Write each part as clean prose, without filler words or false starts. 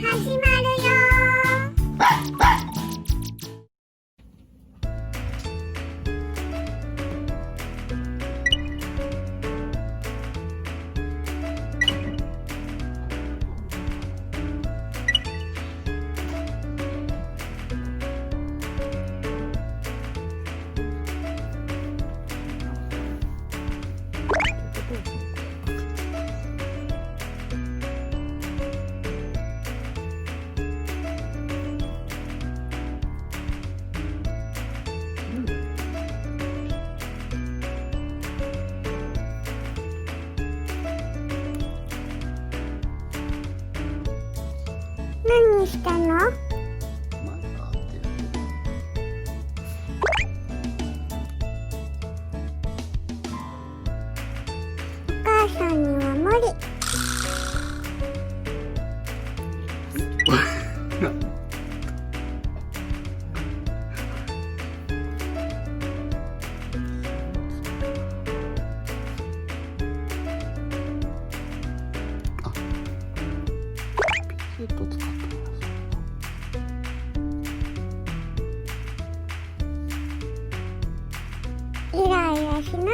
始まるよ。何したの？お母さんには無理。イライラしないの？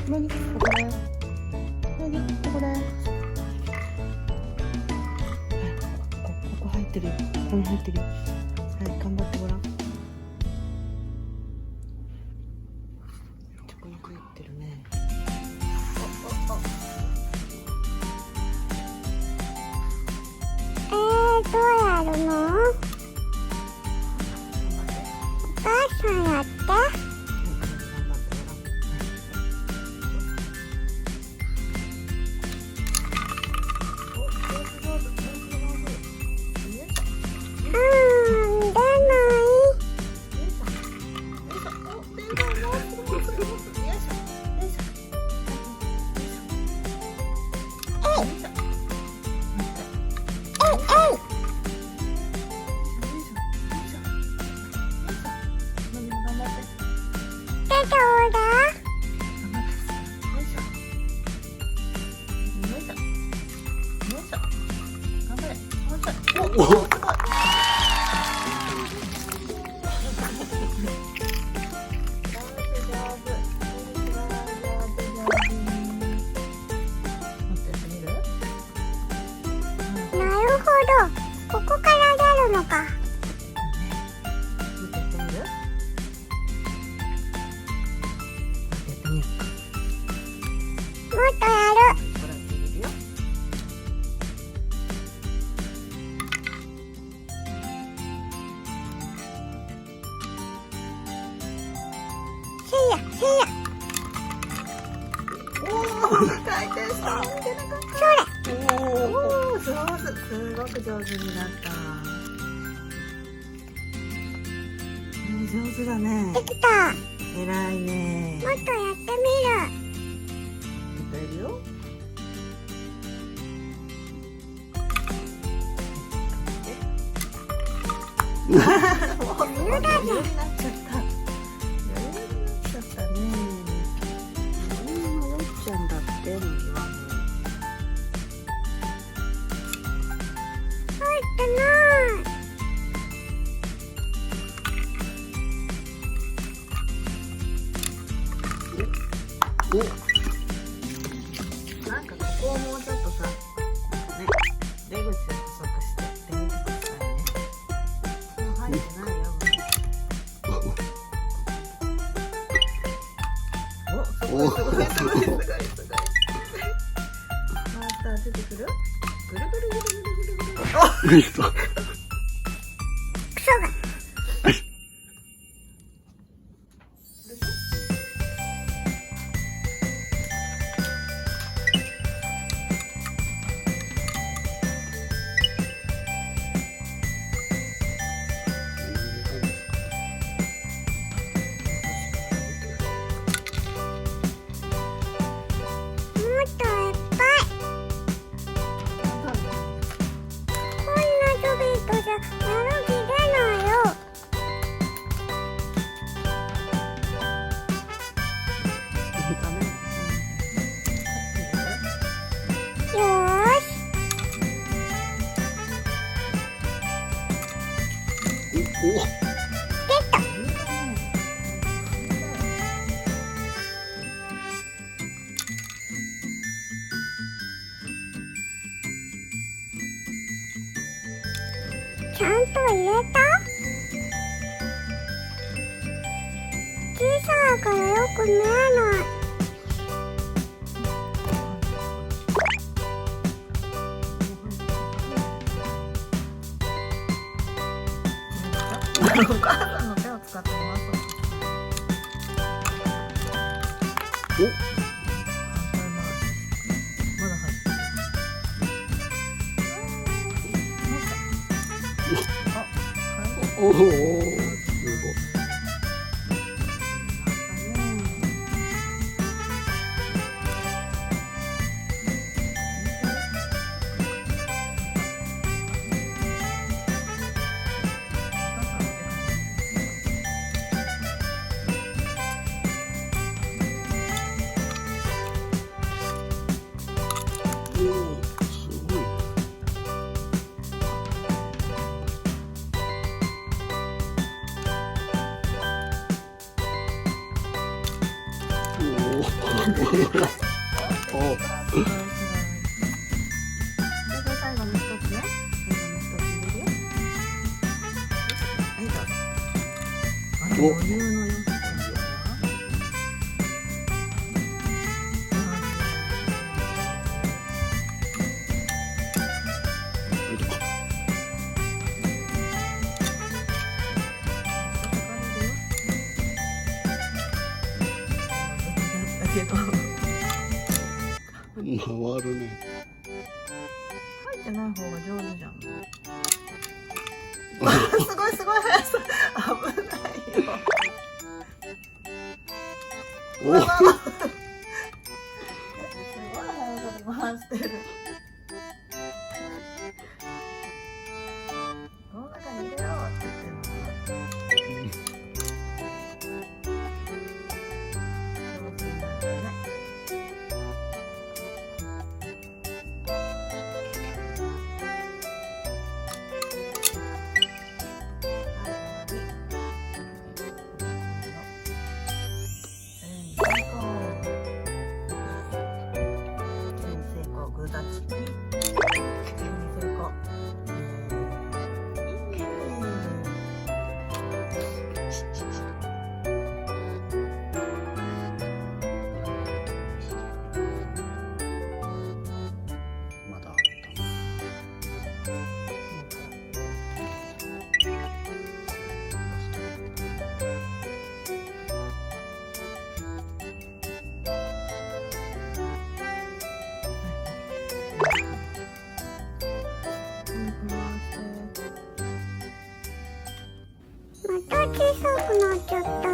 何これ？何これ？ここ入ってるよ。ここに入ってるよ。はい、頑張ってごらん。ここに入ってるね。どうやるの？お母さんやって。ここから出るのか。もっとやる。せいやせいや。回転した。見てなかった。それ。おお、上手。すごく上手になった。上手だね。できた。偉いね。もっとやってみる。やるよ。もう余裕になっちゃった。余裕になっちゃったね。余裕のよっちゃんだって、右はもう。入ってない。なんかここをもうちょっとさ、ね、出口を細くして出にくくしたいね。もう入ってないよ。お、すごいすごいすごいすごいすごい。また出てくる？ぐるぐるぐるぐるぐるぐる。あ、クソが。ちゃんと入れた？小さいからよく見えない。お母さんの手を使って回そう。まだ入ってる。おお、すごい。最後の一つね。余裕のよ。回るね。入ってない方が上手じゃん。すごいすごい速さ。危ないよ。すごい速さで回してる。この中に入れようって言ってるの。また小さくなっちゃった。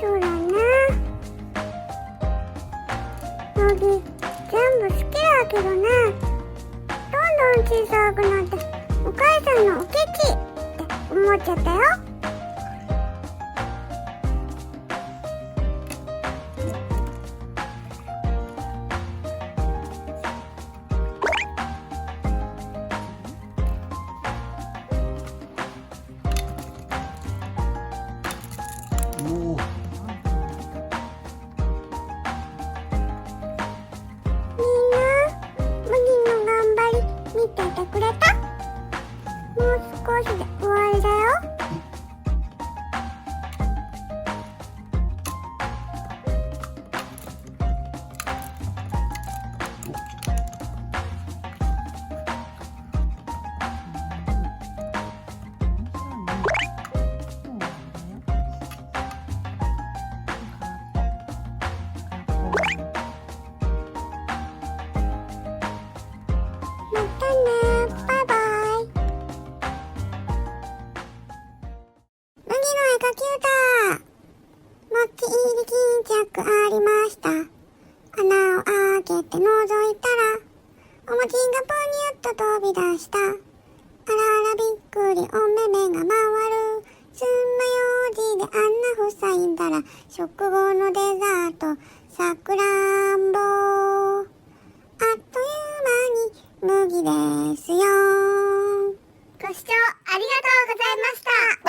そうだね。麦、全部好きだけどね。どんどん小さくなって、お母さんのおケチって思っちゃったよ。キュータもち入り巾着ありました。穴を開けて覗いたら、お餅がぽにゅっと飛び出した。あらあらびっくり、お目目が回る。つまようじであんな塞いだら、食後のデザート、さくらんぼ。あっという間に麦ですよ。ご視聴ありがとうございました。